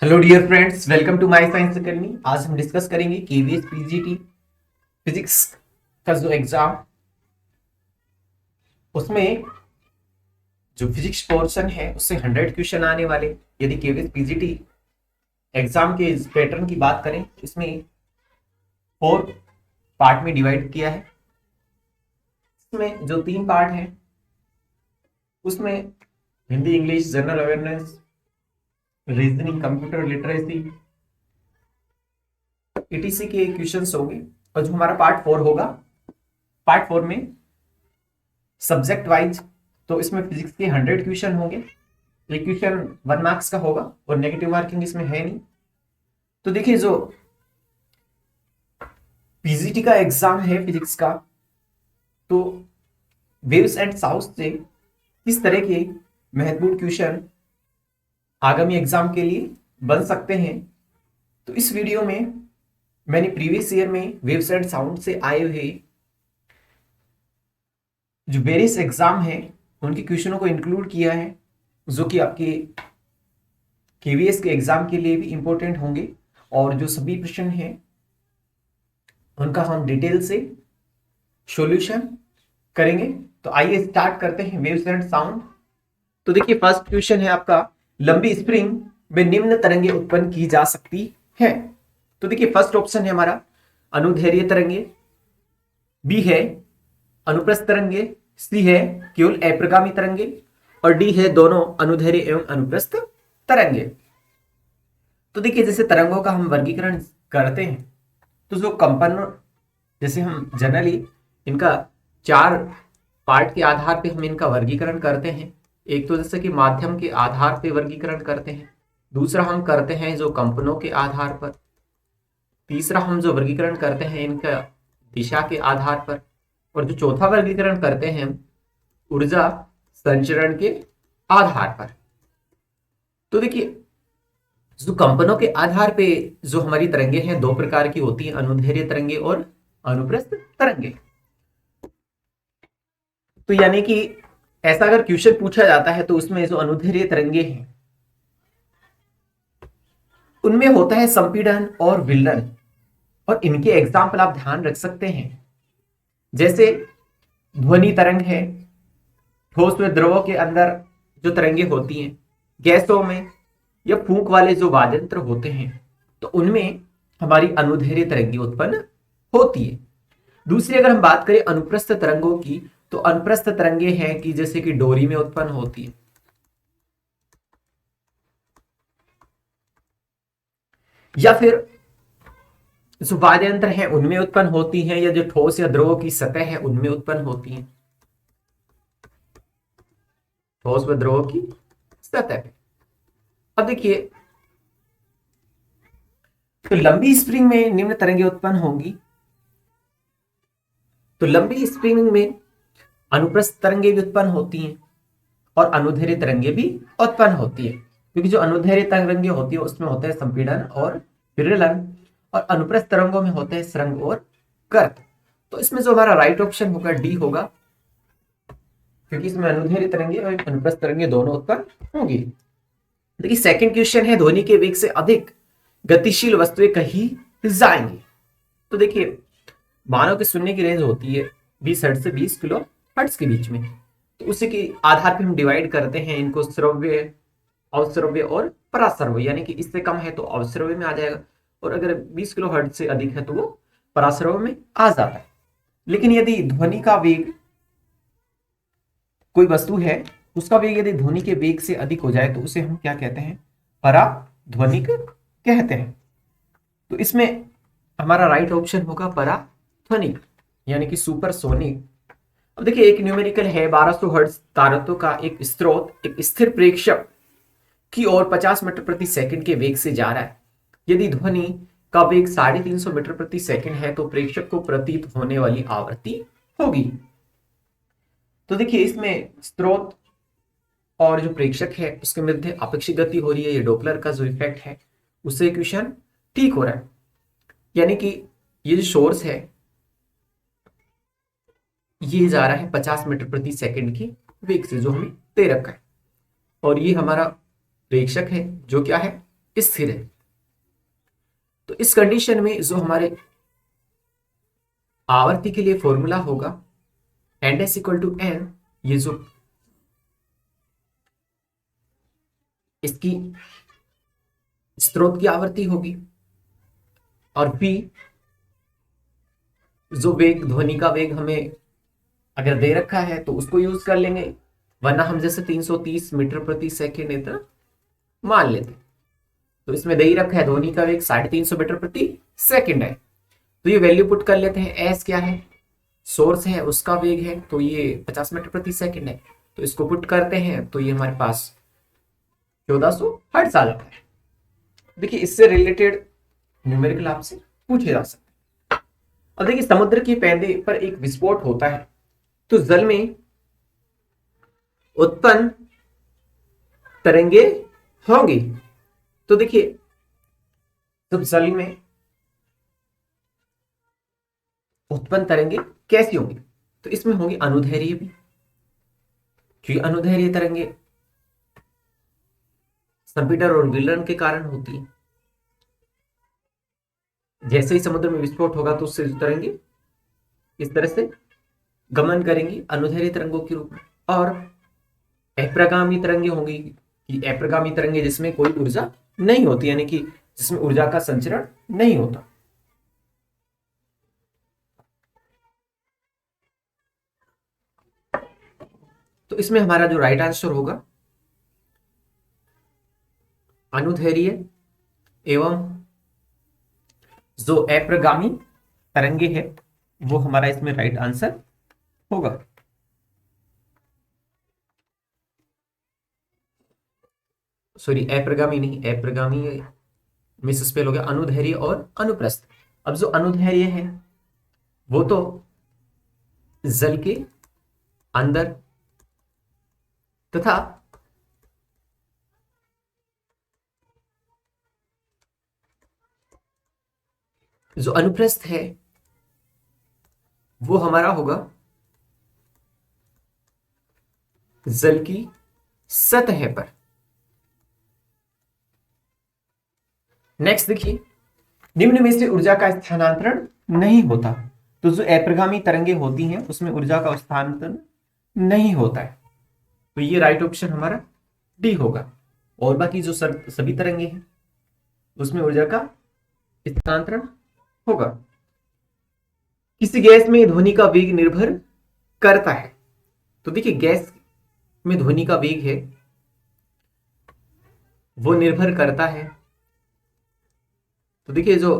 Hello dear friends, welcome to my science academy. आज हम discuss करेंगे केवीएस पीजीटी फिजिक्स का जो एग्जाम, उसमें जो फिजिक्स पोर्शन है उससे 100 क्वेश्चन आने वाले। यदि केवीएस पीजीटी एग्जाम के इस पैटर्न की बात करें, इसमें 4 पार्ट में डिवाइड किया है। इसमें जो 3 पार्ट हैं उसमें Hindi, English, general awareness, reasoning, computer literacy, etc के क्वेश्चंस होंगे। और जो हमारा पार्ट 4 होगा, पार्ट 4 में सब्जेक्ट वाइज, तो इसमें फिजिक्स के 100 क्वेश्चन होंगे। एक क्वेश्चन 1 मार्क्स का होगा और नेगेटिव मार्किंग इसमें है नहीं। तो देखिए, जो पीजीटी का एग्जाम है फिजिक्स का, तो वेव्स एंड साउथ से किस तरह के महत्वपूर्ण क्वेश्चन आगामी एग्जाम के लिए बन सकते हैं, तो इस वीडियो में मैंने प्रीवियस ईयर में वेव्स एंड साउंड से आए हुए जो वेरियस एग्जाम है उनके क्वेश्चनों को इंक्लूड किया है, जो कि आपके केवीएस के एग्जाम के लिए भी इंपॉर्टेंट होंगे। और जो सभी प्रश्न हैं उनका हम डिटेल से सॉल्यूशन करेंगे। तो आइए स्टार्ट करते हैं वेव्स एंड साउंड। तो देखिए, फर्स्ट क्वेश्चन है आपका, लंबी स्प्रिंग में निम्न तरंगे उत्पन्न की जा सकती है। तो देखिए, फर्स्ट ऑप्शन है हमारा अनुदैर्घ्य तरंगे, बी है अनुप्रस्थ तरंगे, सी है केवल अप्रगामी तरंगे, और डी है दोनों अनुदैर्घ्य एवं अनुप्रस्थ तरंगे। तो देखिए, जैसे तरंगों का हम वर्गीकरण करते हैं, तो जो कंपन, जैसे हम जनरली इनका 4 पार्ट के आधार पे हम इनका वर्गीकरण करते हैं। एक तो जैसे कि माध्यम के आधार पे वर्गीकरण करते हैं, दूसरा हम करते हैं जो कंपनों के आधार पर, तीसरा हम जो वर्गीकरण करते हैं इनका दिशा के आधार पर, और जो चौथा वर्गीकरण करते हैं ऊर्जा संचरण के आधार पर। तो देखिए, जो कंपनों के आधार पे जो हमारी तरंगे हैं 2 प्रकार की होती हैं, अनुदैर्घ्य तरंगे और अनुप्रस्थ तरंगे। तो यानी कि ऐसा अगर क्वेश्चन पूछा जाता है तो उसमें जो अनुदैर्घ्य तरंगे हैं उनमें होता है संपीड़न और विलयन, और इनके एग्जाम्पल आप ध्यान रख सकते हैं। जैसे ध्वनि तरंग है, ठोस व द्रवों के अंदर जो तरंगे होती हैं, गैसों में या फूंक वाले जो वाद्यंत्र होते हैं, तो उनमें हमारी अनुदैर्घ्य तरंगे उत्पन्न होती है। दूसरी अगर हम बात करें अनुप्रस्थ तरंगों की, तो अनुप्रस्थ तरंगे हैं कि जैसे कि डोरी में उत्पन्न होती है, या फिर जो वाद्यंत्र है उनमें उत्पन्न होती हैं, या जो ठोस या द्रव की सतह है उनमें उत्पन्न होती हैं, ठोस व द्रव की सतह पे। अब देखिए, तो लंबी स्प्रिंग में निम्न तरंगे उत्पन्न होंगी। तो लंबी स्प्रिंग में अनुप्रस्थ तरंगे भी उत्पन्न होती हैं और अनुदैर्घ्य तरंगे भी उत्पन्न होती है, क्योंकि जो अनुदैर्घ्य तरंगे होती है उसमें होता है संपीड़न और विरलन, और अनुप्रस्थ तरंगों में होते हैं स्रंग और गर्त। तो इसमें जो हमारा राइट ऑप्शन होगा डी होगा, क्योंकि इसमें अनुदैर्घ्य तरंगे और अनुप्रस्थ तरंगे दोनों उत्पन्न होंगी। देखिए, सेकंड क्वेश्चन है, ध्वनि के वेग से अधिक गतिशील वस्तुएं कहीं जाएंगी। तो देखिए, मानव के सुनने की रेंज होती है 20 हर्ट्ज से 20 किलो हर्ट्ज के बीच में। तो उसी के आधार पे हम डिवाइड करते हैं इनको श्रव्य, अवश्रव्य और पराश्रव्य, यानी कि इससे कम है तो अवश्रव्य में आ जाएगा, और अगर 20 किलो हर्ट्ज से अधिक है तो वो पराश्रव्य में आ जाता है। लेकिन यदि ध्वनि का वेग, कोई वस्तु है उसका वेग यदि ध्वनि के वेग से अधिक हो जाए तो उसे हम क्या कहते हैं, पराध्वनिक कहते हैं। तो इसमें हमारा राइट ऑप्शन होगा पराध्वनिक, यानी कि सुपरसोनिक। अब देखिए, एक न्यूमेरिकल है, 1200 हर्ट्ज तारत्व का एक स्रोत एक स्थिर प्रेक्षक की ओर 50 मीटर प्रति सेकंड के वेग से जा रहा है। यदि ध्वनि का वेग 350 मीटर प्रति सेकंड है तो प्रेक्षक को प्रतीत होने वाली आवृत्ति होगी। तो देखिए, इसमें स्रोत और जो प्रेक्षक है उसके मध्य आपेक्षिक गति हो रही है, ये डॉपलर का जो इफेक्ट है उससे क्वेश्चन ठीक हो रहा है। यानी कि ये जो सोर्स है ये जा रहा है 50 मीटर प्रति सेकंड की वेग से, जो हमें दे रखा है, और ये हमारा प्रेक्षक है जो क्या है, स्थिर है। तो इस कंडीशन में जो हमारे आवर्ती के लिए फॉर्मूला होगा N S equal to N, ये जो इसकी स्रोत की आवर्ती होगी, और p जो वेग, ध्वनि का वेग हमें अगर दे रखा है तो उसको यूज कर लेंगे, वरना हम जैसे 330 मीटर प्रति सेकेंड इतना मान लेते। तो इसमें दे ही रखा है ध्वनि का वेग 350 मीटर प्रति सेकेंड है। तो ये वैल्यू पुट कर लेते हैं। एस क्या है, सोर्स है, उसका वेग है, तो ये 50 मीटर प्रति सेकेंड है। तो इसको पुट करते हैं तो ये हमारे पास 1400 हर्ट्ज आ जाता है। देखिए इससे रिलेटेड न्यूमेरिकल आपसे पूछे जा सकते हैं। अब देखिए समुद्र के पैंदे पर एक विस्फोट होता है तो जल में उत्पन्न तरंगे होंगी। तो देखिए जब जल में उत्पन्न तरंगे कैसी होंगी, तो इसमें होंगी अनुदैर्घ्य भी, क्योंकि अनुदैर्घ्य तरंगे संपीड़न और विलयन के कारण होती है। जैसे ही समुद्र में विस्फोट होगा तो उससे तरंगे इस तरह से गमन करेंगी अनुदैर्घ्य तरंगों के रूप में। और अप्रगामी तरंगे होंगी, कि अप्रगामी तरंगे जिसमें कोई ऊर्जा नहीं होती, यानी कि जिसमें ऊर्जा का संचरण नहीं होता। तो इसमें हमारा जो राइट आंसर होगा अनुदैर्घ्य एवं जो अप्रगामी तरंगे है वो हमारा इसमें राइट आंसर होगा। सॉरी, अप्रगामी नहीं, अप्रगामी मिस स्पेल हो गया, अनुदैर्घ्य और अनुप्रस्थ। अब जो अनुदैर्घ्य है वो तो जल के अंदर तथा जो अनुप्रस्थ है वो हमारा होगा जल की सतह पर। नेक्स्ट देखिए, निम्न में से ऊर्जा का स्थानांतरण नहीं होता। तो जो अप्रगामी तरंगे होती हैं उसमें ऊर्जा का स्थानांतरण नहीं होता है, तो ये राइट ऑप्शन हमारा डी होगा। और बाकी जो सभी तरंगे हैं उसमें ऊर्जा का स्थानांतरण होगा। किसी गैस में ध्वनि का वेग निर्भर करता है। तो देखिए गैस में ध्वनि का वेग है वो निर्भर करता है। तो देखिए जो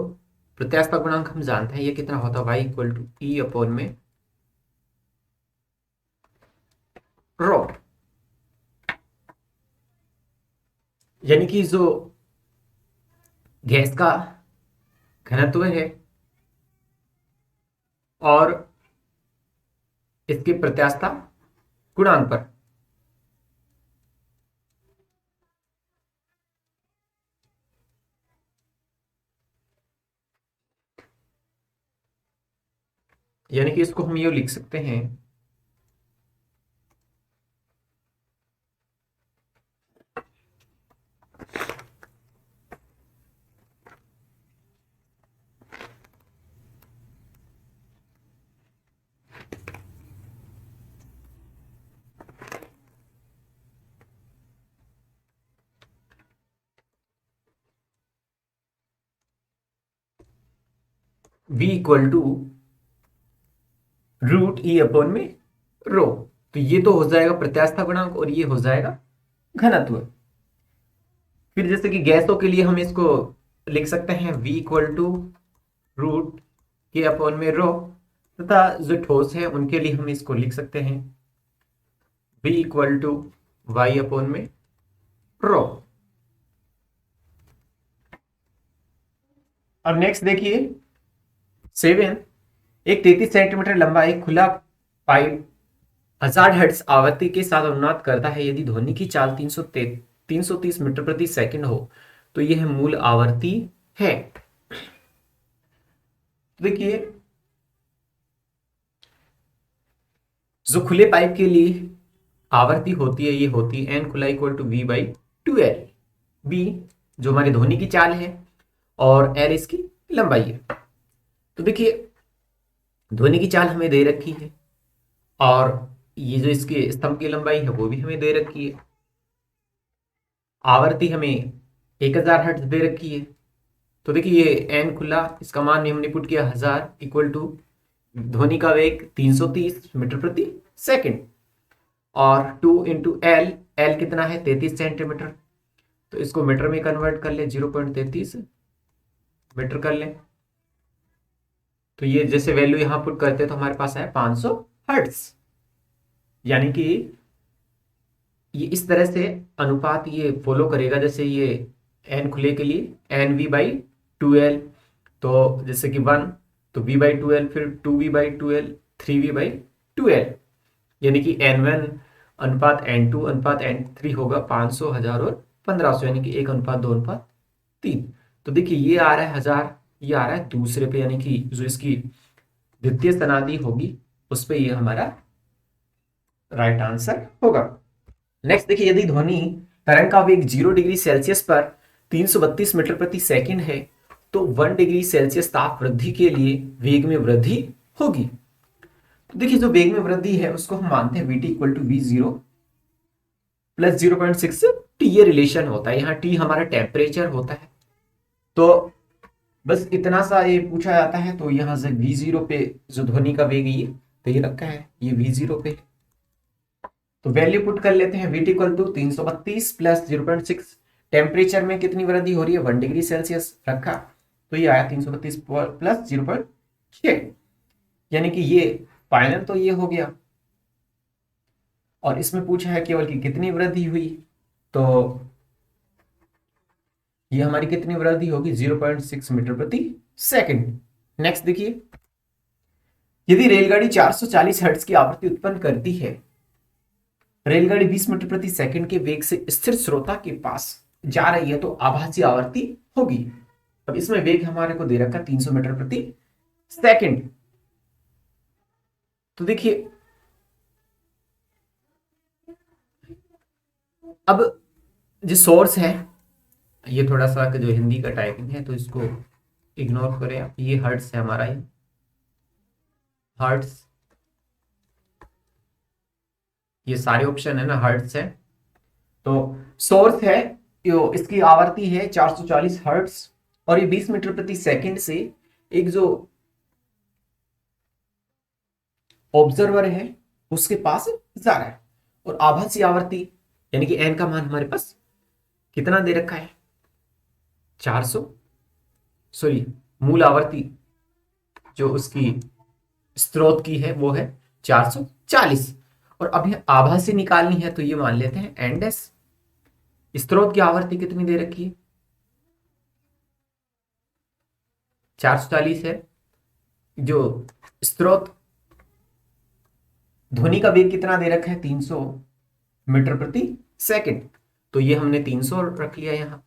प्रत्यास्थता गुणांक हम जानते हैं ये कितना होता है, y equal to E upon में रो, यानी कि जो गैस का घनत्व है और इसके प्रत्यास्थता गुणांक पर यानी कि इसको हम ये लिख सकते हैं v equal to root E upon में रो। तो ये तो हो जाएगा प्रत्यास्थता गुणांक और ये हो जाएगा घनत्व। फिर जैसे कि गैसों के लिए हम इसको लिख सकते हैं v इक्वल टू रूट के अपॉन में रो, तथा जो ठोस है उनके लिए हम इसको लिख सकते हैं v equal to Y upon में रो। अब नेक्स्ट देखिए 7, एक 33 सेंटीमीटर लंबा एक खुला पाइप 1000 हर्ट्ज आवृत्ति के साथ अनुनाद करता है। यदि ध्वनि की चाल 330 मीटर प्रति सेकंड हो तो यह मूल आवृत्ति है। देखिए जो खुले पाइप के लिए आवृत्ति होती है ये होती है एन खुला equal to V by 2 L. B जो हमारी ध्वनि की चाल है, और एल इसकी लंबाई है। तो देखिए ध्वनि की चाल हमें दे रखी है, और ये जो इसके स्तंभ की लंबाई है वो भी हमें दे रखी है। आवर्ती हमें 1000 हर्ट्ज दे रखी है। तो देखिए ये एन खुला, इसका मान हमने पुट किया 1000 इक्वल टू ध्वनि का वेग 330 मीटर प्रति सेकंड, और 2 इंटू एल, एल कितना है 33 सेंटीमीटर, तो इसको मीटर में कन्वर्ट कर ले, 0.33 मीटर कर ले। तो ये जैसे वैल्यू यहां पुट करते हैं तो हमारे पास है 500 हर्ट्ज। यानी कि ये इस तरह से अनुपात ये फॉलो करेगा, जैसे ये एन खुले के लिए एन वी बाई 2l, तो जैसे कि 1 तो v बाई 2l, फिर 2v by 2l, 3v by 2l, यानी कि n1 अनुपात n2 अनुपात n3 होगा 500, 1000 और 1500, यानी कि 1:2:3। तो देखिए ये आ रहा है 1000, ये आ रहा है दूसरे पे, यानी कि जो इसकी द्वितीय सनादि होगी उस पे ये हमारा राइट आंसर होगा। नेक्स्ट देखिए, यदि ध्वनि तरंग का वेग 0 डिग्री सेल्सियस पर 332 मीटर प्रति सेकंड है, तो 1 डिग्री सेल्सियस ताप वृद्धि के लिए वेग में वृद्धि होगी। तो देखिए जो वेग में वृद्धि है उसको हम मानते हैं vt equal to v0 plus 0.6 t, ये रिलेशन होता है। यहाँ t हमारा टेम्परेचर होता है। तो बस इतना सा ये पूछा जाता है, तो यहाँ से v0 पे जो ध्वनि का वेग ये तो ये रखा है, ये v0 पे। तो वैल्यू पुट कर लेते हैं, vt equal to 332 plus 0.6, temperature में कितनी वृद्धि हो रही है 1 डिग्री सेल्सियस रखा, तो ये आया 332 प्लस 0.6, यानी कि ये फाइनल तो ये हो गया। और इसमें पूछा है केवल कि कितनी वृद्धि हुई, तो ये हमारी कितनी वृद्धि होगी 0.6 मीटर प्रति सेकंड। नेक्स्ट देखिए, यदि रेलगाड़ी 440 हर्ट्ज की आवृत्ति उत्पन्न करती है, रेलगाड़ी 20 मीटर प्रति सेकंड के वेग से स्थिर श्रोता के पास जा रही है, तो आभासी आवृत्ति होगी। अब इसमें वेग हमारे को दे रखा 300 मीटर प्रति सेकंड। तो देखिए अब जो सोर्स है, ये थोड़ा सा जो हिंदी का टाइपिंग है तो इसको इग्नोर करें आप, ये हर्ट्ज है हमारा, ये हर्ट्ज, ये सारे ऑप्शन है ना हर्ट्ज है। तो सोर्स है, इसकी आवृत्ति है 440 हर्ट्ज, और ये 20 मीटर प्रति सेकंड से एक जो ऑब्जर्वर है उसके पास जा रहा है, और आभासी आवृत्ति यानी कि एन का मान हमारे पास कितना दे रखा है 400, सॉरी मूल आवृत्ति जो उसकी स्रोत की है वो है 440, और अभी आभासी निकालनी है तो ये मान लेते हैं एन डैश। स्रोत की आवृत्ति कितनी दे रखी है 440 है, जो स्रोत ध्वनि का वेग कितना दे रखा है 300 मीटर प्रति सेकंड, तो ये हमने 300 रख लिया यहाँ,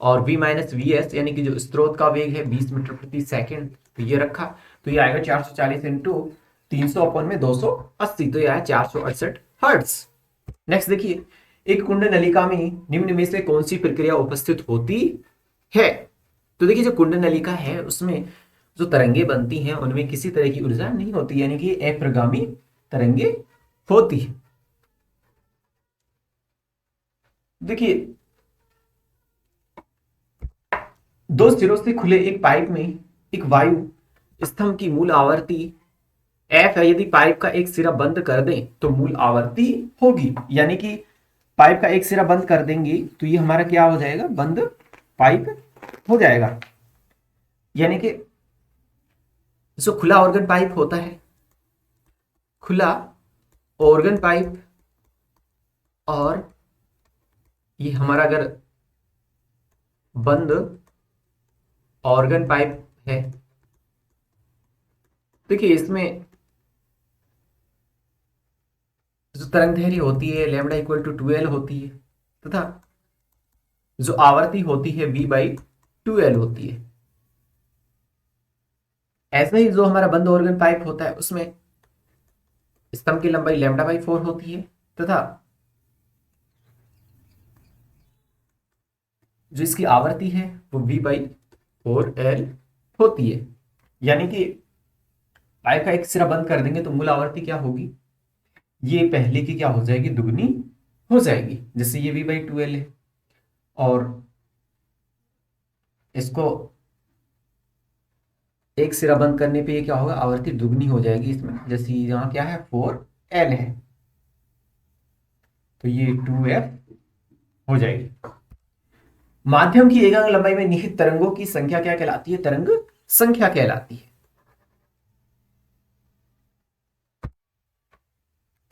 और v माइनस वी एस यानी कि जो स्रोत का वेग है 20 मीटर प्रति सेकंड, तो ये रखा, तो ये आएगा 440 इंटू 300 अपन में 280, तो ये आया 468 हर्ट्ज। नेक्स्ट देखिए, एक कुंड नलिका में निम्न में से कौन सी प्रक्रिया उपस्थित होती है। तो देखिए जो कुंड नलिका है उसमें जो तरंगे बनती हैं उनमें किसी तरह की ऊर्जा नहीं होती, यानी कि अप्रगामी तरंगे होती है। देखिए दो सिरों से खुले एक पाइप में एक वायु स्तंभ की मूल आवर्ती एफ है। यदि पाइप का एक सिरा बंद कर दें तो मूल आवर्ती होगी, यानी कि पाइप का एक सिरा बंद कर देंगे तो ये हमारा क्या हो जाएगा, बंद पाइप हो जाएगा। यानी कि जो खुला ऑर्गन पाइप होता है, खुला ऑर्गन पाइप, और ये हमारा अगर बंद ऑर्गन पाइप है, देखिए इसमें जो तरंग दैर्घ्य होती है लैम्डा इक्वल टू 2l होती है, तथा जो आवर्ती होती है v बाई 2l होती है। ऐसे ही जो हमारा बंद ऑर्गन पाइप होता है उसमें स्तंभ की लंबाई लैम्डा बाई 4 होती है, तथा जो इसकी आवृत्ति है वो V/4L होती है। यानी कि पाई का एक सिरा बंद कर देंगे तो मूल आवृत्ति क्या होगी, ये पहले की क्या हो जाएगी, दुगनी हो जाएगी। जैसे ये V/2L है और इसको एक सिरा बंद करने पे ये क्या होगा, आवृत्ति दुगनी हो जाएगी इसमें। जैसे यहाँ क्या है 4L है तो ये 2F हो जाएगी। माध्यम की एकांक लंबाई में निहित तरंगों की संख्या क्या कहलाती है, तरंग संख्या कहलाती है।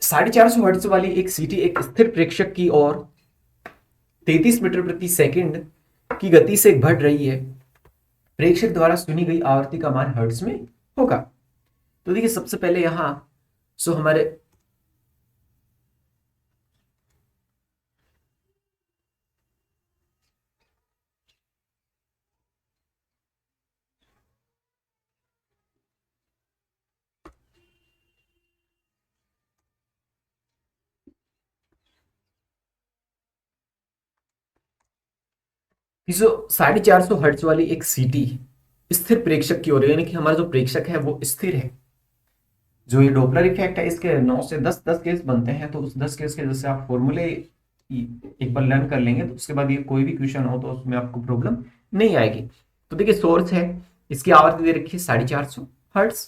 450 हर्ट्ज वाली एक सीटी एक स्थिर प्रेक्षक की ओर 33 मीटर प्रति सेकंड की गति से बढ़ रही है। प्रेक्षक द्वारा सुनी गई आवृत्ति का मान हर्ट्ज में होगा। तो देखिए सबसे पहले यहां सो हमारे जो 450 हर्ट्ज वाली एक सीटी स्थिर प्रेक्षक की ओर, यानी कि हमारा जो प्रेक्षक है वो स्थिर है। जो ये डॉपलर इफेक्ट है इसके 9 से 10 केस बनते हैं, तो उस 10 केस के जैसे आप फॉर्मूले एक बार लर्न कर लेंगे तो उसके बाद ये कोई भी क्वेश्चन हो तो उसमें आपको प्रॉब्लम नहीं आएगी। तो देखिए सोर्स है, इसकी आवृत्ति दे रखी है 450 हर्ट्ज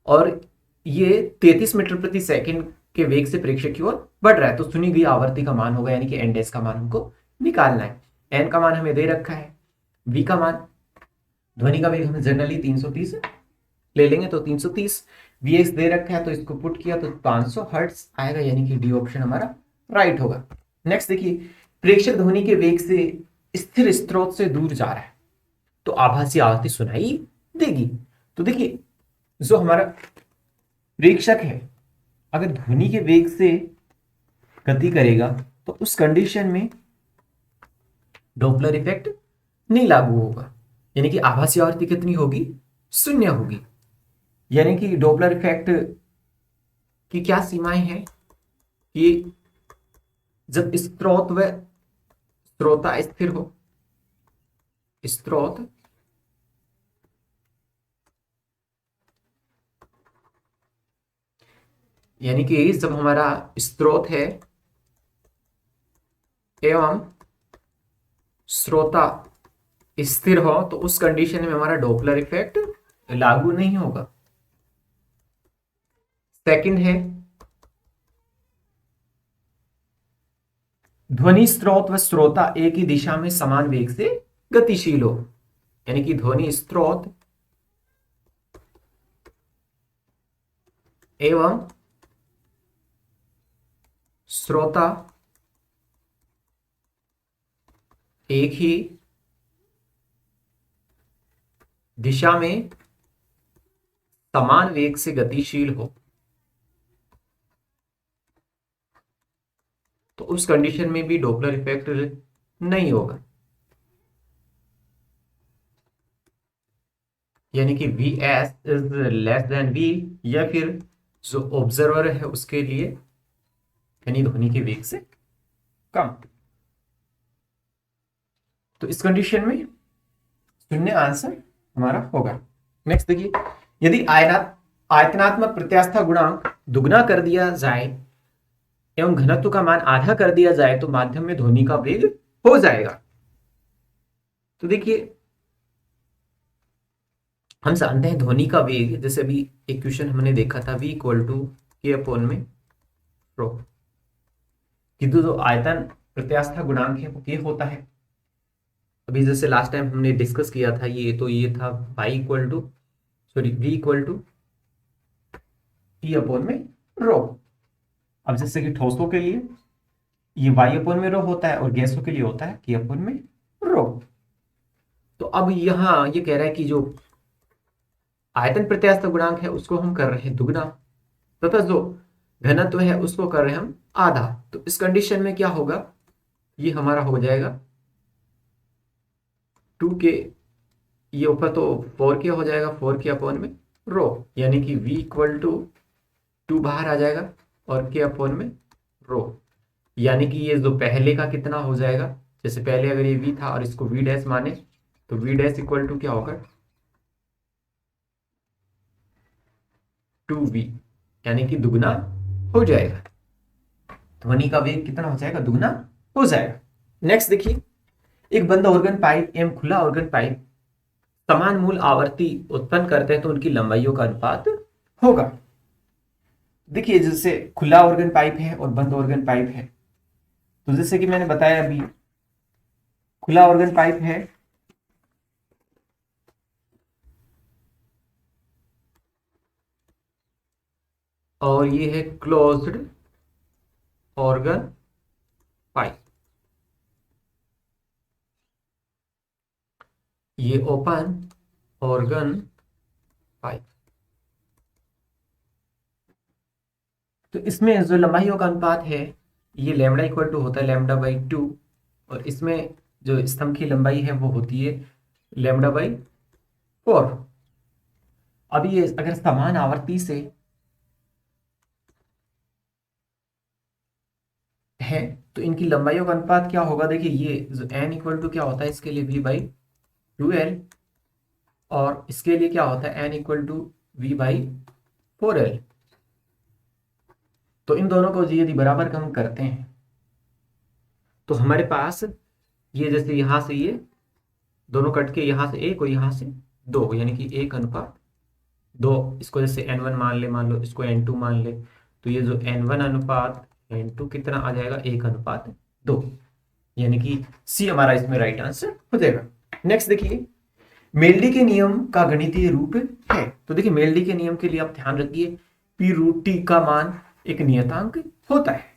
और ये 33 मीटर प्रति सेकंड के वेग से प्रेक्षक की ओर बढ़ रहा है। तो सुनी गई आवृत्ति का मान होगा, यानी कि एन डैश का मान हमको निकालना है। एन का मान हमें दे रखा है, वी का मान, ध्वनि का वेग हमें जनरली 330 ले लेंगे तो 330, वीएक्स दे रखा है तो इसको पुट किया तो 500 हर्ट्ज आएगा, यानी कि डी ऑप्शन हमारा राइट होगा। नेक्स्ट देखिए, प्रेक्षक ध्वनि के वेग से स्थिर स्रोत से दूर जा रहा है तो आभासी आवृत्ति सुनाई देगी। तो देखिए जो हमारा प्रेक्षक है अगर ध्वनि के वेग से गति करेगा तो उस कंडीशन में डॉपलर इफेक्ट नहीं लागू होगा, यानी कि आभासी आवृत्ति कितनी होगी, शून्य होगी। यानी कि डॉपलर इफेक्ट की क्या सीमाएं हैं कि जब स्रोत व श्रोता स्थिर हो, स्रोत यानी कि जब हमारा स्रोत है एवं श्रोता स्थिर हो तो उस कंडीशन में हमारा डॉपलर इफेक्ट लागू नहीं होगा। सेकंड है ध्वनि स्रोत व श्रोता एक ही दिशा में समान वेग से गतिशील हो, यानी कि ध्वनि स्रोत एवं श्रोता एक ही दिशा में समान वेग से गतिशील हो तो उस कंडीशन में भी डॉपलर इफेक्ट नहीं होगा। यानी कि V S is less than V, या फिर जो ऑब्जर्वर है उसके लिए यानी ध्वनि के वेग से कम। तो इस कंडीशन में शून्य आंसर हमारा होगा। नेक्स्ट देखिए, यदि आयतनात्मक प्रत्यास्था गुणांक दुगना कर दिया जाए एवं घनत्व का मान आधा कर दिया जाए तो माध्यम में ध्वनि का वेग हो जाएगा। तो देखिए हम जानते हैं ध्वनि का वेग, जैसे अभी एक क्वेश्चन हमने देखा था v इक्वल टू के अपॉन में रो, किंतु जो आयतन प्रत्यास्था गुणांक है वो के होता है। अभी जैसे लास्ट टाइम हमने डिस्कस किया था ये, तो ये था v equal to T upon में रो। अब जैसे कि ठोसों के लिए ये y अपॉन में रो होता है और गैसों के लिए होता है k अपॉन में रो। तो अब यहां ये कह रहा है कि जो आयतन प्रत्यास्थ गुणांक है उसको हम कर रहे हैं दुगना, तथा जो घनत्व है उसको कर रहे हैं हम आधा। तो इस कंडीशन में क्या होगा, ये हमारा हो जाएगा 2k, ये ऊपर तो 4k हो जाएगा, 4k अपॉन में रो, यानी कि v इक्वल टू 2 बाहर आ जाएगा और k अपॉन में रो, यानी कि ये जो पहले का कितना हो जाएगा जैसे पहले अगर ये v था और इसको v डैश माने तो v डैश इक्वल टू क्या होगा 2v, यानी कि दुगना हो जाएगा। ध्वनि का वेग कितना हो जाएगा? दुगना हो जाएगा। नेक्स्ट देखिए, एक बंद ऑर्गन पाइप एवं खुला ऑर्गन पाइप समान मूल आवर्ती उत्पन्न करते हैं तो उनकी लंबाइयों का अनुपात होगा। देखिए जैसे खुला ऑर्गन पाइप है और बंद ऑर्गन पाइप है, तो जैसे कि मैंने बताया अभी, खुला ऑर्गन पाइप है और ये है क्लोज्ड ऑर्गन पाइप, ये ओपन ऑर्गन पाइप। तो इसमें जो लंबाइयों का अनुपात है ये लैम्डा इक्वल टू होता है लैम्डा बाई 2, और इसमें जो स्तंभ की लंबाई है वो होती है लैम्डा बाई 4। अब ये अगर समान आवर्ती से है तो इनकी लंबाइयों का अनुपात क्या होगा? देखिए ये जो n इक्वल टू क्या होता है इसके लिए v बाई 2l, और इसके लिए क्या होता है n equal to v by 4l। तो इन दोनों को यदि बराबर हम करते हैं तो हमारे पास ये जैसे यहां से ये दोनों कट के यहां से एक और यहां से दो, यानी कि 1:2। इसको जैसे n1 मान ले, मान लो इसको n2 मान ले, तो ये जो n1 अनुपात n2 कितना आ जाएगा? 1:2, यानी कि सी हमारा इसमें राइट आंसर हो जाएगा। नेक्स्ट देखिए, मेल्डी के नियम का गणितीय रूप है। तो देखिए मेल्डी के नियम के लिए आप ध्यान रखिए p√t का मान एक नियतांक होता है।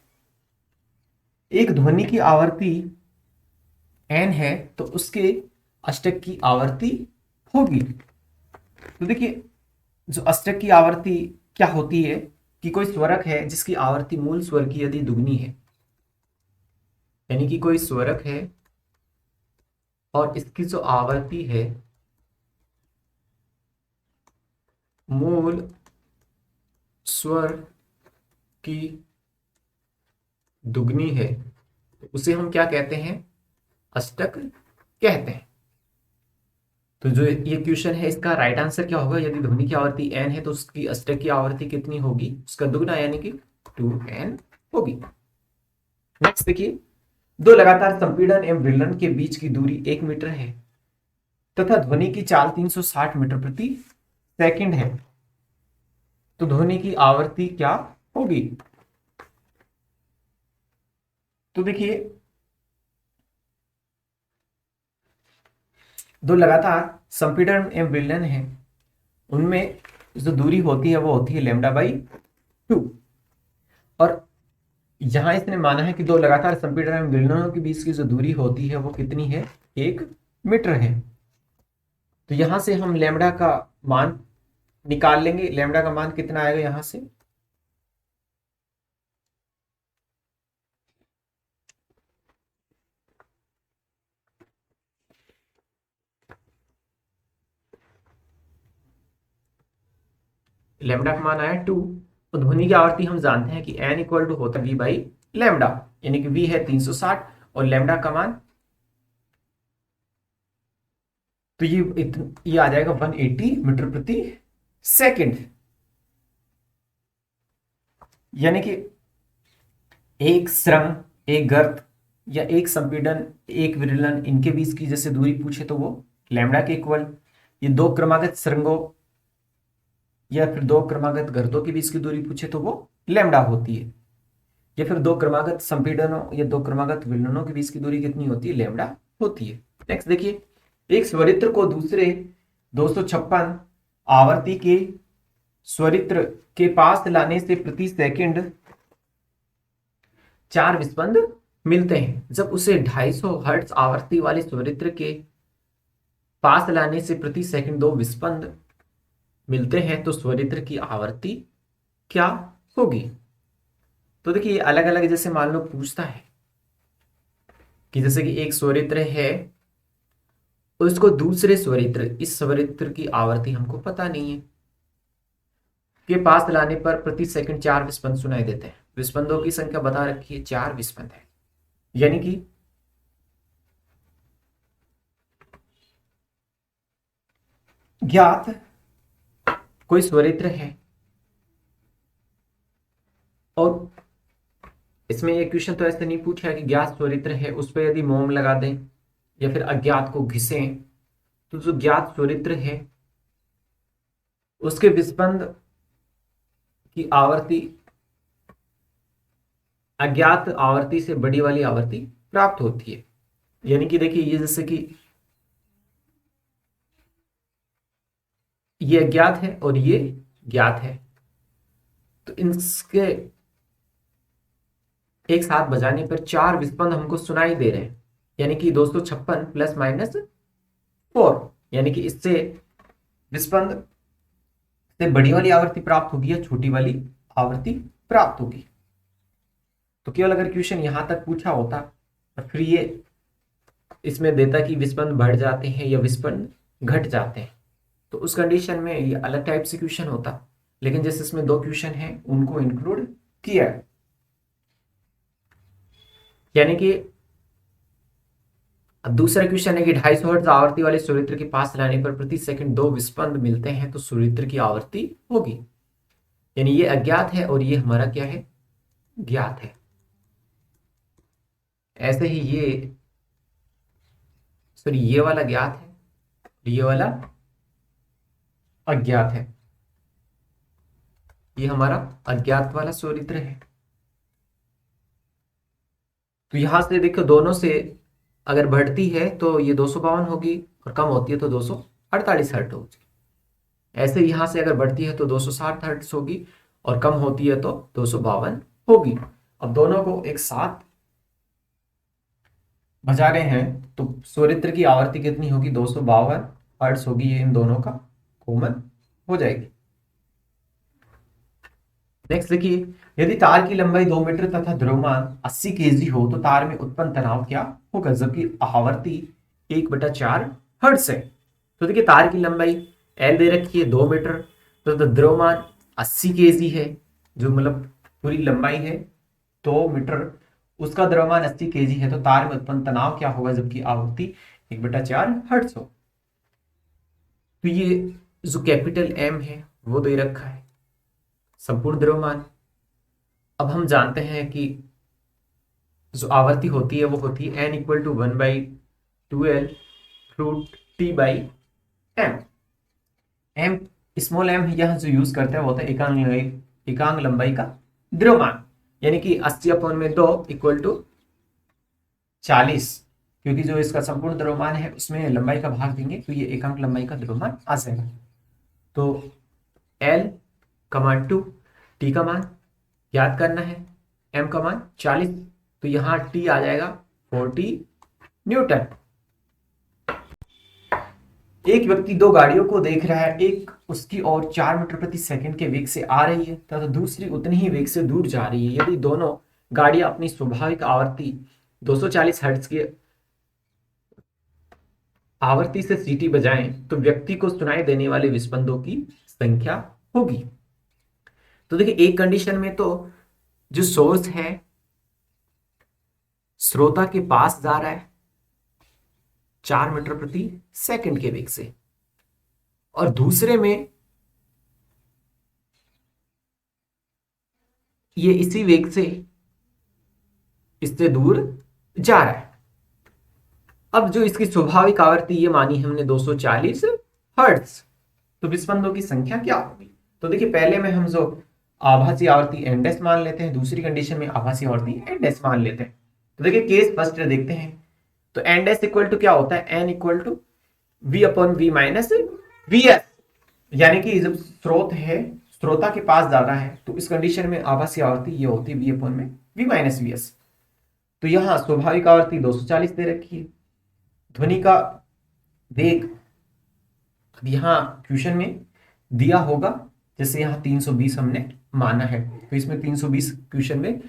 एक ध्वनि की आवर्ती n है तो उसके अष्टक की आवर्ती होगी। तो देखिए जो अष्टक की आवर्ती क्या होती है कि कोई स्वरक है जिसकी आवर्ती मूल स्वर की यदि दुगनी है, यानी कि कोई स्वरक है और इसकी जो आवर्ती है मूल स्वर की दुगनी है, तो उसे हम क्या कहते हैं? अष्टक कहते हैं। तो जो ये क्वेश्चन है इसका राइट आंसर क्या होगा? यदि ध्वनि की आवर्ती n है तो उसकी अष्टक की आवर्ती कितनी होगी? उसका दुगना, यानी कि 2n होगी। नेक्स्ट देखिए, दो लगातार संपीड़न एवं विलयन के बीच की दूरी 1 मीटर है तथा ध्वनि की चाल 360 मीटर प्रति सेकंड है, तो ध्वनि की आवर्ती क्या होगी? तो देखिए दो लगातार संपीड़न एवं विलयन है, उनमें जो दूरी होती है वो होती है लैम्डा बाई 2, और यहां इसने माना है कि दो लगातार संपीड़न एवं विलयनों के बीच की जो दूरी होती है वो कितनी है? 1 मीटर है। तो यहां से हम लैम्डा का मान निकाल लेंगे। लैम्डा का मान कितना आएगा यहां से? लैम्डा का मान आया 2। तो ध्वनि की आवर्ती हम जानते हैं कि n इक्वल टू होता है v बाई लैम्डा, यानी कि v है 360 और लैम्डा का मान तो ये आ जाएगा 180 मीटर प्रति सेकंड, यानी कि एक सुरंग, एक गर्त या एक संपीड़न, एक विलयन, इनके बीच की जैसे दूरी पूछे तो वो लैम्डा के इक्वल, ये दो क्रमागत सुरंगों या फिर दो क्रमागत गर्तों के बीच की दूरी पूछे तो वो लैम्डा होती है, या फिर दो क्रमागत संपीड़नों या दो क्रमागत विलयनों के बीच की दूरी कितनी होती है? लैम्डा होती है। नेक्स्ट देखिए, एक स्वरित्र को दूसरे 256 आवर्ती के स्वरित्र के पास लाने से प्रति सेकंड 4 विस्पंद मिलते हैं। जब उसे 250 हर्ट्ज आवर्ती वाले स्वरित्र के पास लाने से प्रति सेकंड 2 विस्पंद मिलते हैं तो स्वरित्र की आवर्ती क्या होगी? तो देखिए अलग अलग जैसे मान लो पूछता है कि जैसे कि एक स्वरित्र है उसको दूसरे स्वरित्र, इस स्वरित्र की आवर्ती हमको पता नहीं है, के पास लाने पर प्रति सेकंड 4 विस्पंद सुनाई देते हैं। विस्पंदों की संख्या बता रखी है, 4 विस्पंद है, यानी कि ज्ञात कोई स्वरित्र है और इसमें ये क्वेश्चन तो ऐसे नहीं पूछा है कि ज्ञात स्वरित्र है उस पर यदि मोम लगा दें या फिर अज्ञात को घिसें, तो जो ज्ञात स्वरित्र है उसके विस्पंद की आवर्ती अज्ञात आवर्ती से बड़ी वाली आवर्ती प्राप्त होती है। यानी कि देखिए ये जैसे कि ये अज्ञात है और ये ज्ञात है, तो इनके एक साथ बजाने पर 4 विस्पंद हमको सुनाई दे रहे हैं, यानी कि 256 प्लस माइनस 4, यानी कि इससे विस्पंद से बड़ी वाली आवृत्ति प्राप्त होगी या छोटी वाली आवृत्ति प्राप्त होगी। तो केवल अगर क्वेश्चन यहां तक पूछा होता और फिर ये इसमें देता कि विस्पंद बढ़ जाते हैं या विस्पंद घट जाते हैं, तो उस कंडीशन में ये अलग टाइप से क्वेश्चन होता। लेकिन जैसे इसमें 2 क्वेश्चन हैं उनको इंक्लूड किया है, यानी कि अब दूसरा क्वेश्चन है कि 250 हर्ट्ज आवृत्ति वाले सूर्यत्र के पास लाने पर प्रति सेकंड 2 विस्पंद मिलते हैं तो सूर्यत्र की आवृत्ति होगी। यानी ये अज्ञात है और ये हमारा क्या है, ज्ञात है। ऐसे ही ये वाला ज्ञात है, ये वाला अज्ञात है। ये हमारा अज्ञात वाला सूर्यत्र है। तो यहां से देखो दोनों से अगर बढ़ती है तो ये 252 होगी और कम होती है तो 248 हर्ट्ज होगी। ऐसे यहां से अगर बढ़ती है तो 260 हर्ट्ज होगी और कम होती है तो 252 होगी। अब दोनों को एक साथ बजा रहे हैं तो सूर्यत्र की आवृत्ति कितनी होगी, 252 हर्ट्ज होगी। ये इन दोनों का कॉमन हो जाएगी। नेक्स्ट देखिए, यदि तार की लंबाई 2 मीटर तथा द्रव्यमान 80 केजी हो तो तार में उत्पन्न तनाव क्या होगा, जबकि आवृत्ति 1/4 हर्ट्ज है। तो देखिए तार की लंबाई एल दे रखी है 2 मीटर, तो द्रव्यमान 80 केजी है, जो मतलब पूरी लंबाई है 2 मीटर, उसका द्रव्यमान 80 केजी है, तो तार में उत्पन्न तनाव क्या होगा जबकि आवृत्ति 1/4 हर्ट्ज हो। तो ये जो कैपिटल एम है वो दे रखा है संपूर्ण द्रव्यमान। अब हम जानते हैं कि जो आवृत्ति होती है वो होती है n = 1/2L root T by m। m small m यह जो यूज करते हैं वो होता है एकांक लंबाई का द्रव्यमान, यानी कि 80/2 = 40, क्योंकि जो इसका संपूर्ण द्रव्यमान है उसमें लंबाई का भाग देंगे तो ये एकांक लंबाई का द्रव्यमान आ जाएगा। तो L का मान 2, T का मान याद करना है, M का मान 40, तो यहां T आ जाएगा 40 न्यूटन। एक व्यक्ति 2 गाड़ियों को देख रहा है, एक उसकी ओर 4 मीटर प्रति सेकंड के वेग से आ रही है तथा दूसरी उतनी ही वेग से दूर जा रही है। यदि दोनों गाड़ियां अपनी स्वाभाविक आवर्ती 240 हर्ट्ज की आवर्ती से सीटी बजाएं तो व्यक्ति को सुनाई देने वाले विस्पंदों की संख्या होगी। तो देखिए एक कंडीशन में तो जो सोर्स है श्रोता के पास जा रहा है 4 मीटर प्रति सेकंड के वेग से, और दूसरे में ये इसी वेग से इससे दूर जा रहा है। अब जो इसकी स्वाभाविक आवृत्ति ये मानी हमने 240 हर्ट्ज, तो विस्पंदों की संख्या क्या होगी। तो देखिए पहले में हम जो आभासी आवृत्ति एन डैश मान लेते हैं, दूसरी कंडीशन में आभासी आवृत्ति एन डैश मान लेते हैं। तो देखिए केस फर्स्ट देखते हैं, तो एन डैश इक्वल टू क्या होता है, N equal to V/V minus VS, यानी कि जब स्रोत है श्रोता के पास जा रहा है तो इस कंडीशन में आभासी आवृत्ति ये होती है V/V माइनस VS। तो यहां स्वाभाविक आवृत्ति 240 दे रखी है, ध्वनि का वेग यहां क्वेश्चन में दिया होगा, जैसे यहां 320 हमने माना है, तो इसमें 320 क्वेश्चन में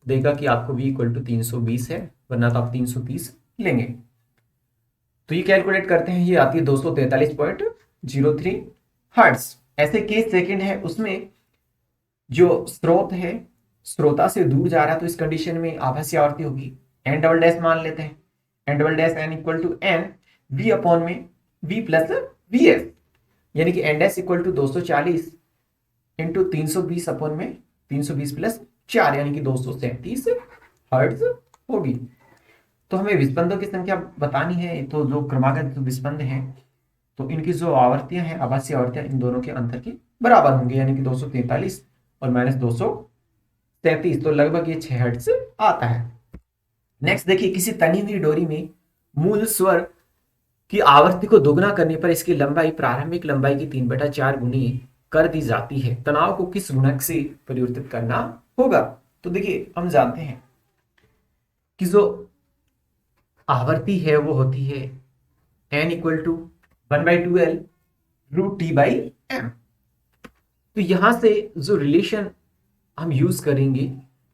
देगा कि आपको V = 320 है, वरना तो आप 330 लेंगे। तो ये कैलकुलेट करते हैं, ये आती है 243.03 हर्ट्ज। ऐसे केस सेकंड है, उसमें जो स्रोत है श्रोता से दूर जा रहा है, तो इस कंडीशन में आभासी आवृत्ति होगी n डबल डैश मान लेते हैं, n double dash n = n V/V + VS। यानी कि N dash equal to 240 into 320 upon में 320 प्लस 4 यानी कि 237 हर्ट्ज होगी। तो हमें विस्पंदों की संख्या बतानी है। तो जो क्रमागत विस्पंद हैं तो इनकी जो आवृत्तियां हैं, आभासी आवृत्तियां, इन दोनों के अंतर के बराबर होंगे, यानी कि 243 और माइनस 233, तो लगभग ये 6 हर्ट्ज आता है। नेक्स्ट देखिए, किसी तनी हुई डोरी में मूल स्वर की आवृत्ति को दोगुना करने पर इसकी लंबाई प्रारंभिक लंबाई की 3/4 गुनी कर दी जाती है। तनाव को किस गुणक से परिवर्तित करना होगा? तो देखिए, हम जानते हैं कि जो आवृत्ति है वो होती है n equal to 1/2L root T by M. तो यहां से जो रिलेशन हम यूज करेंगे,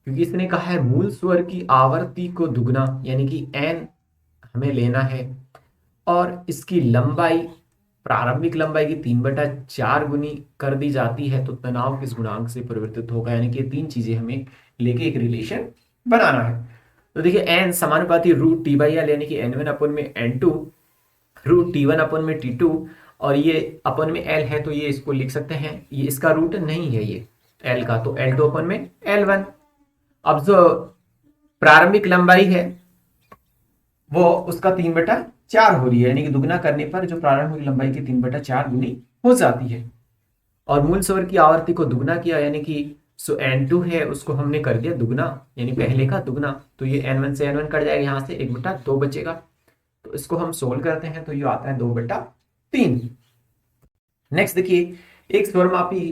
क्योंकि इसने कहा है मूल स्वर की आवृत्ति को दुगना, यानी कि n हमें लेना है और इसकी लंबाई प्रारंभिक लंबाई की 3/4 गुनी कर दी जाती है, तो तनाव किस गुणांक से परिवर्तित होगा, यानी कि 3 चीजें हमें लेके एक रिलेशन बनाना है। तो देखिए, n समानुपाती रूट टी बाई एल, यानी कि n1 अपन में n2 रूट t1 अपन में t2, और ये अपन में l है तो ये इसको लिख सकते हैं, ये इसका रूट नहीं है ये l का, तो l2 अपन में l1। अब जो प्रारंभिक लंबाई है वो उसका 3/4 हो रही है, यानी कि दुगना करने पर जो प्रारंभिक लंबाई की 3/4 गुनी हो जाती है। और मूल स्वर की आवृत्ति को दुगना किया, यानी कि सो n2 है उसको हमने कर दिया दुगना, यानी पहले का दुगना, तो ये n1 से n1 कट जाएगा, यहाँ से 1/2 बचेगा। तो इसको हम सोल्व करते हैं तो ये आता है 2/3। नेक्स्ट देखिए, एक स्वरमापी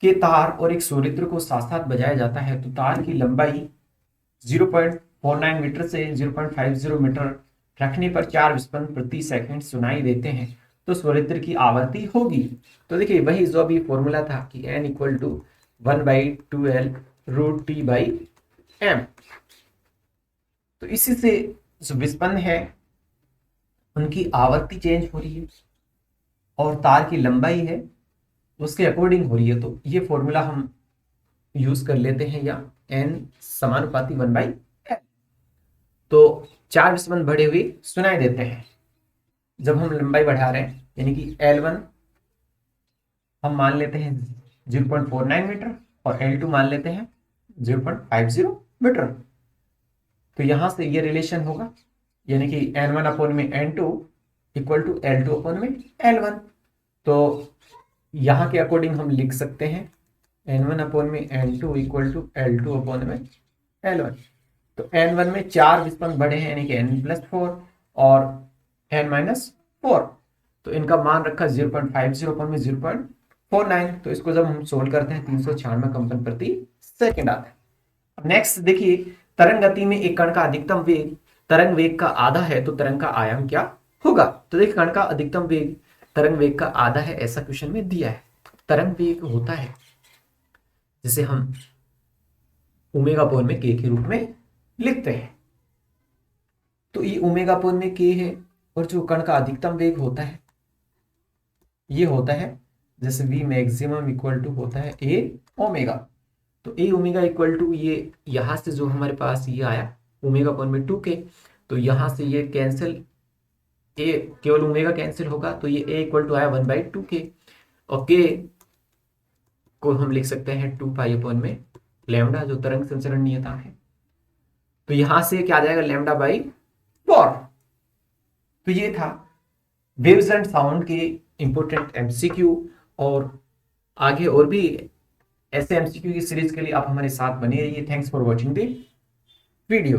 के तार और एक स्वरित्र को साथ साथ बजाया जाता है, तो तार की लंबाई 0.49 मीटर से 0.50 मीटर रखने पर 4 विस्पंद प्रति सेकंड सुनाई देते हैं, तो स्वरित्र की आवृत्ति होगी। तो देखिए, वही जो अभी फॉर्मूला था कि n equal to 1/2L root T by M. तो इसी से जो विस्पंद है उनकी आवृत्ति चेंज हो रही है और तार की लंबाई है उसके अकॉर्डिंग हो रही है। तो ये फॉर्मूला हम यूज कर लेते हैं, या n समानुपाती 1/L। तो 4 विस्पंद बढ़े हुए सुनाई देते हैं जब हम लंबाई बढ़ा रहे हैं, यानी कि L1 हम मान लेते हैं 0.49 मीटर और L2 मान लेते हैं 0.50 मीटर। तो यहां से ये रिलेशन होगा, यानी कि n1 अपन में n2 इक्वल टू L2 अपन में L1। तो यहां के अकॉर्डिंग हम लिख सकते हैं n1 अपन में n2 इक्वल टू L2 अपन में L1। तो n1 में 4 विस्पंद बढ़े हैं, यानी कि n+4 और n-4, तो इनका मान रखा 0.50 अपन में 0.49। तो इसको जब हम सोल्व करते हैं 396 कंपन प्रति सेकंड आता है। अब नेक्स्ट देखिए, तरंग गति में एक कण का अधिकतम वेग तरंग वेग का आधा है, तो तरंग का आयाम क्या होगा? तो देखिए, कण का अधिकतम वेग तरंग वेग का आधा है, ऐसा क्वेश्चन में दिया है। तरंग वेग होता है जिसे हम ओमेगा अपॉन में k के रूप में लिखते हैं। तो ये ओमेगा अपॉन में k है, और जो कण का अधिकतम वेग होता है ये होता है जैसे v मैक्सिमम इक्वल टू होता है a ओमेगा। तो a ओमेगा इक्वल टू ये यहां से जो हमारे पास ये आया ओमेगा अपॉन में 2k, तो यहां से ये कैंसिल, a केवल ओमेगा कैंसिल होगा, तो ये a इक्वल टू आया 1/2k, और k को हम लिख सकते हैं 2 अपॉन में लैम्डा, जो तरंग संचरण नियतांक है। तो यहां से क्या आ जाएगा λ/4। तो ये था वेव्स एंड साउंड के इंपॉर्टेंट एमसीक्यू, और आगे और भी ऐसे एमसीक्यू की सीरीज के लिए आप हमारे साथ बने रहिए। Thanks for watching the video.